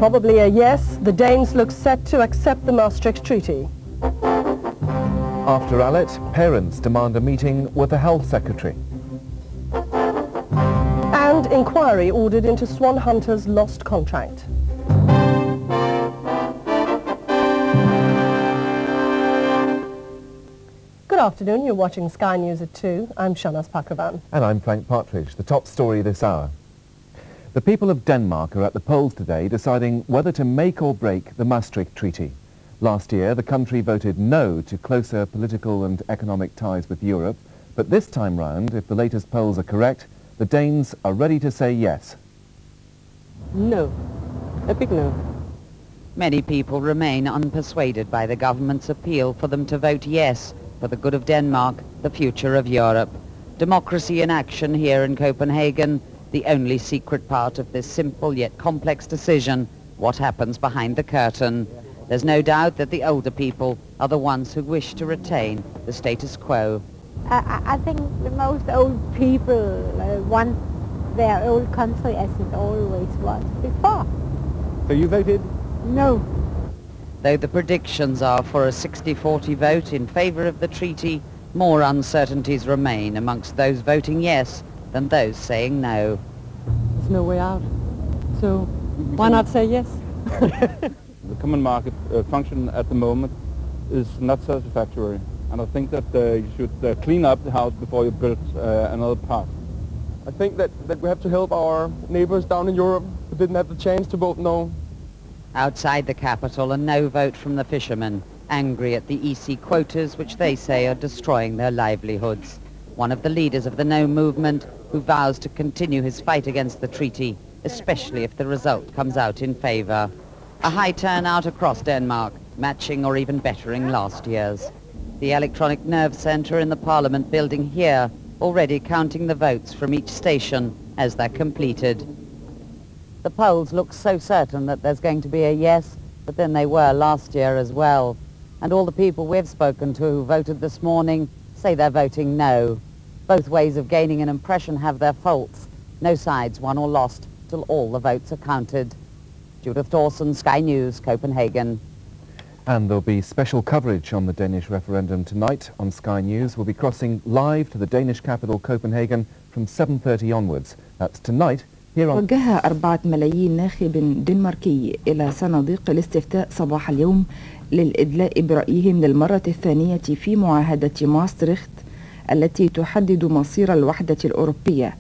Probably a yes. The Danes look set to accept the Maastricht Treaty. After Allet, parents demand a meeting with the Health Secretary. And inquiry ordered into Swan Hunter's lost contract. Good afternoon, you're watching Sky News at 2. I'm Shahnaz Pakravan. And I'm Frank Partridge. The top story this hour. The people of Denmark are at the polls today deciding whether to make or break the Maastricht Treaty. Last year, the country voted no to closer political and economic ties with Europe. But this time round, if the latest polls are correct, the Danes are ready to say yes. No. A big no. Many people remain unpersuaded by the government's appeal for them to vote yes for the good of Denmark, the future of Europe. Democracy in action here in Copenhagen, the only secret part of this simple yet complex decision, what happens behind the curtain. There's no doubt that the older people are the ones who wish to retain the status quo. I think the most old people want their old country as it always was before. So you voted? No. Though the predictions are for a 60-40 vote in favour of the treaty, more uncertainties remain amongst those voting yes than those saying no. There's no way out. So why not say yes? The common market function at the moment is not satisfactory, and I think that you should clean up the house before you build another part. I think that we have to help our neighbors down in Europe who didn't have the chance to vote no. Outside the capital, a no vote from the fishermen, angry at the EC quotas which they say are destroying their livelihoods. One of the leaders of the no movement who vows to continue his fight against the treaty, especially if the result comes out in favour. A high turnout across Denmark, matching or even bettering last year's. The electronic nerve centre in the Parliament building here, already counting the votes from each station as they're completed. The polls look so certain that there's going to be a yes, but then they were last year as well. And all the people we've spoken to who voted this morning say they're voting no. Both ways of gaining an impression have their faults. No sides won or lost till all the votes are counted. Judith Dawson, Sky News, Copenhagen. And there'll be special coverage on the Danish referendum tonight on Sky News. We'll be crossing live to the Danish capital Copenhagen from 7:30 onwards. That's tonight here on... وجه 4 ملايين ناخب دنماركي إلى صناديق الاستفتاء صباح اليوم للإدلاء برأيهم للمرة الثانية في معاهدة ماستريخت التي تحدد مصير الوحدة الأوروبية.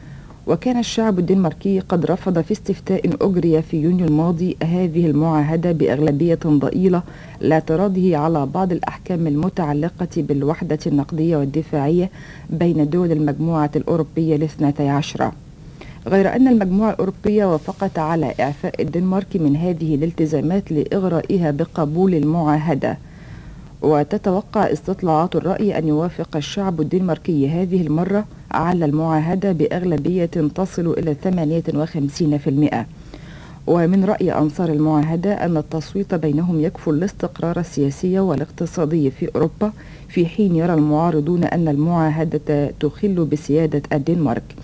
وكان الشعب الدنماركي قد رفض في استفتاء أجري في يونيو الماضي هذه المعاهدة بأغلبية ضئيلة لاعتراضه على بعض الأحكام المتعلقة بالوحدة النقدية والدفاعية بين دول المجموعة الأوروبية الاثنتي عشرة. غير أن المجموعة الأوروبية وافقت على إعفاء الدنمارك من هذه الالتزامات لإغرائها بقبول المعاهدة. وتتوقع استطلاعات الرأي أن يوافق الشعب الدنماركي هذه المرة على المعاهدة بأغلبية تصل إلى 58%. ومن رأي أنصار المعاهدة أن التصويت بينهم يكفل الاستقرار السياسي والاقتصادي في أوروبا، في حين يرى المعارضون أن المعاهدة تخل بسيادة الدنمارك.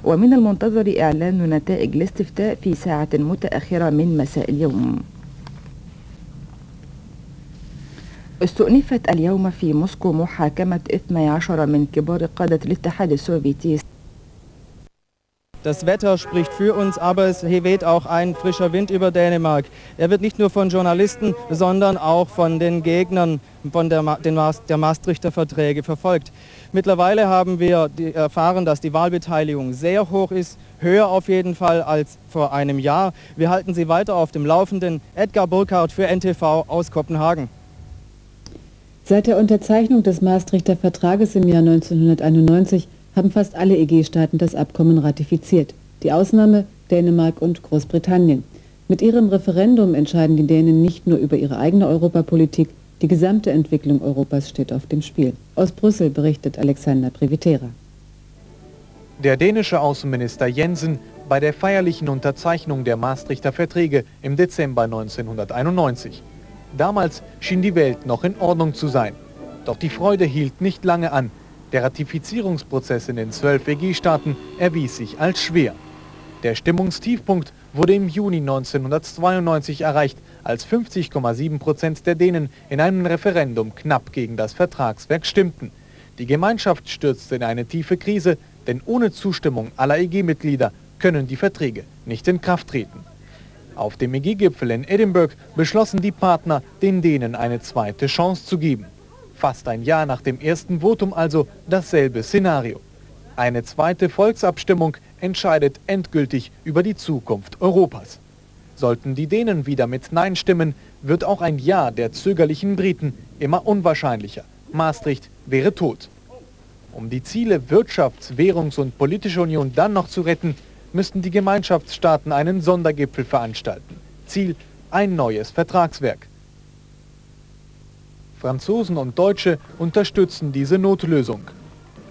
ومن المنتظر إعلان نتائج الاستفتاء في ساعة متأخرة من مساء اليوم. استؤنفت اليوم في موسكو محاكمة 12 من كبار قادة الاتحاد السوفيتي. Das Wetter spricht für uns, aber es weht auch ein frischer Wind über Dänemark. Er wird nicht nur von Journalisten, sondern auch von den Gegnern der Maastrichter Verträge verfolgt. Mittlerweile haben wir erfahren, dass die Wahlbeteiligung sehr hoch ist, höher auf jeden Fall als vor einem Jahr. Wir halten Sie weiter auf dem Laufenden. Edgar Burkhardt für NTV aus Kopenhagen. Seit der Unterzeichnung des Maastrichter Vertrages im Jahr 1991 haben fast alle EG-Staaten das Abkommen ratifiziert. Die Ausnahme Dänemark und Großbritannien. Mit ihrem Referendum entscheiden die Dänen nicht nur über ihre eigene Europapolitik, die gesamte Entwicklung Europas steht auf dem Spiel. Aus Brüssel berichtet Alexander Privitera. Der dänische Außenminister Jensen bei der feierlichen Unterzeichnung der Maastrichter Verträge im Dezember 1991. Damals schien die Welt noch in Ordnung zu sein. Doch die Freude hielt nicht lange an. Der Ratifizierungsprozess in den 12 EG-Staaten erwies sich als schwer. Der Stimmungstiefpunkt wurde im Juni 1992 erreicht, als 50,7% der Dänen in einem Referendum knapp gegen das Vertragswerk stimmten. Die Gemeinschaft stürzte in eine tiefe Krise, denn ohne Zustimmung aller EG-Mitglieder können die Verträge nicht in Kraft treten. Auf dem EG-Gipfel in Edinburgh beschlossen die Partner, den Dänen eine zweite Chance zu geben. Fast ein Jahr nach dem ersten Votum also dasselbe Szenario. Eine zweite Volksabstimmung entscheidet endgültig über die Zukunft Europas. Sollten die Dänen wieder mit Nein stimmen, wird auch ein Ja der zögerlichen Briten immer unwahrscheinlicher. Maastricht wäre tot. Um die Ziele Wirtschafts-, Währungs- und politische Union dann noch zu retten, müssten die Gemeinschaftsstaaten einen Sondergipfel veranstalten. Ziel: ein neues Vertragswerk. Franzosen und Deutsche unterstützen diese Notlösung.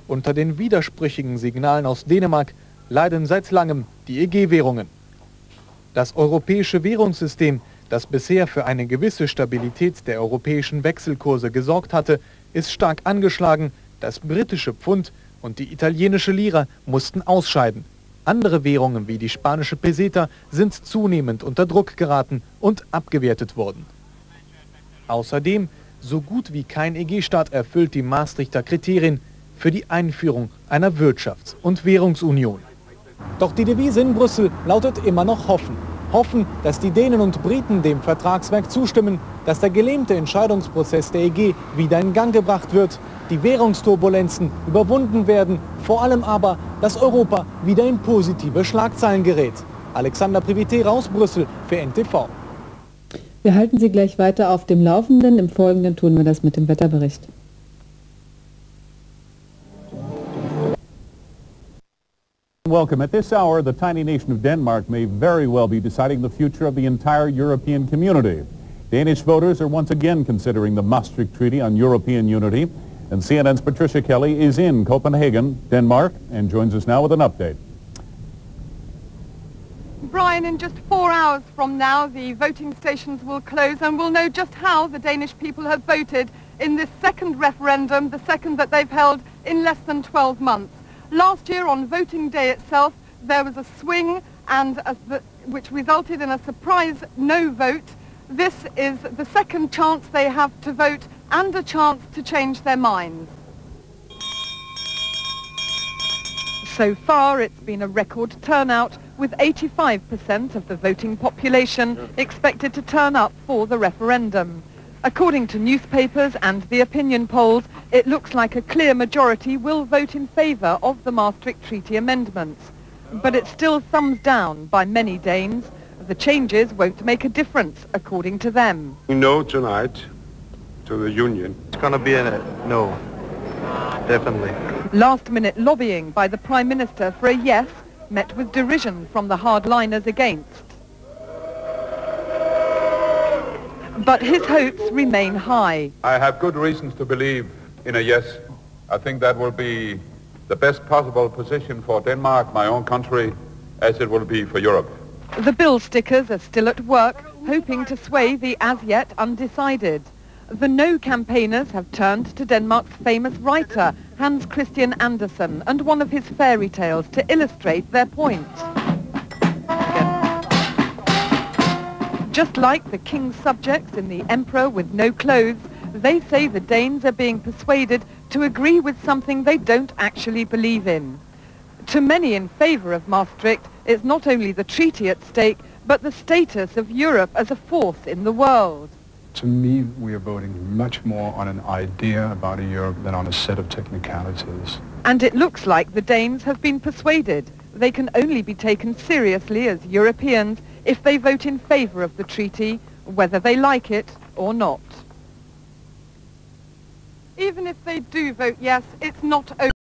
Unter den widersprüchigen Signalen aus Dänemark leiden seit langem die EG-Währungen. Das europäische Währungssystem, das bisher für eine gewisse Stabilität der europäischen Wechselkurse gesorgt hatte, ist stark angeschlagen. Das britische Pfund und die italienische Lira mussten ausscheiden. Andere Währungen wie die spanische Peseta sind zunehmend unter Druck geraten und abgewertet worden. Außerdem, so gut wie kein EG-Staat erfüllt die Maastrichter Kriterien für die Einführung einer Wirtschafts- und Währungsunion. Doch die Devise in Brüssel lautet immer noch hoffen. Hoffen, dass die Dänen und Briten dem Vertragswerk zustimmen, dass der gelähmte Entscheidungsprozess der EG wieder in Gang gebracht wird, die Währungsturbulenzen überwunden werden, vor allem aber, dass Europa wieder in positive Schlagzeilen gerät. Alexander Privitera aus Brüssel für NTV. Wir halten Sie gleich weiter auf dem Laufenden. Im Folgenden tun wir das mit dem Wetterbericht. Welcome. At this hour, the tiny nation of Denmark may very well be deciding the future of the entire European community. Danish voters are once again considering the Maastricht Treaty on European unity. And CNN's Patricia Kelly is in Copenhagen, Denmark, and joins us now with an update. Brian, in just 4 hours from now, the voting stations will close and we'll know just how the Danish people have voted in this second referendum, the second that they've held in less than 12 months. Last year, on voting day itself, there was a swing which resulted in a surprise no vote. This is the second chance they have to vote and a chance to change their minds. So far, it's been a record turnout, with 85% of the voting population expected to turn up for the referendum. According to newspapers and the opinion polls, it looks like a clear majority will vote in favour of the Maastricht Treaty amendments. But it's still thumbs down by many Danes. The changes won't make a difference, according to them. We know tonight to the union. It's going to be a no, definitely. Last-minute lobbying by the Prime Minister for a yes met with derision from the hardliners against. But his hopes remain high. I have good reasons to believe in a yes. I think that will be the best possible position for Denmark, my own country, as it will be for Europe. The bill stickers are still at work, hoping to sway the as-yet undecided. The no campaigners have turned to Denmark's famous writer, Hans Christian Andersen, and one of his fairy tales to illustrate their point. Just like the king's subjects in The Emperor with No Clothes, they say the Danes are being persuaded to agree with something they don't actually believe in. To many in favour of Maastricht, it's not only the treaty at stake, but the status of Europe as a force in the world. To me, we are voting much more on an idea about a Europe than on a set of technicalities. And it looks like the Danes have been persuaded. They can only be taken seriously as Europeans if they vote in favour of the treaty, whether they like it or not. Even if they do vote yes, it's not over.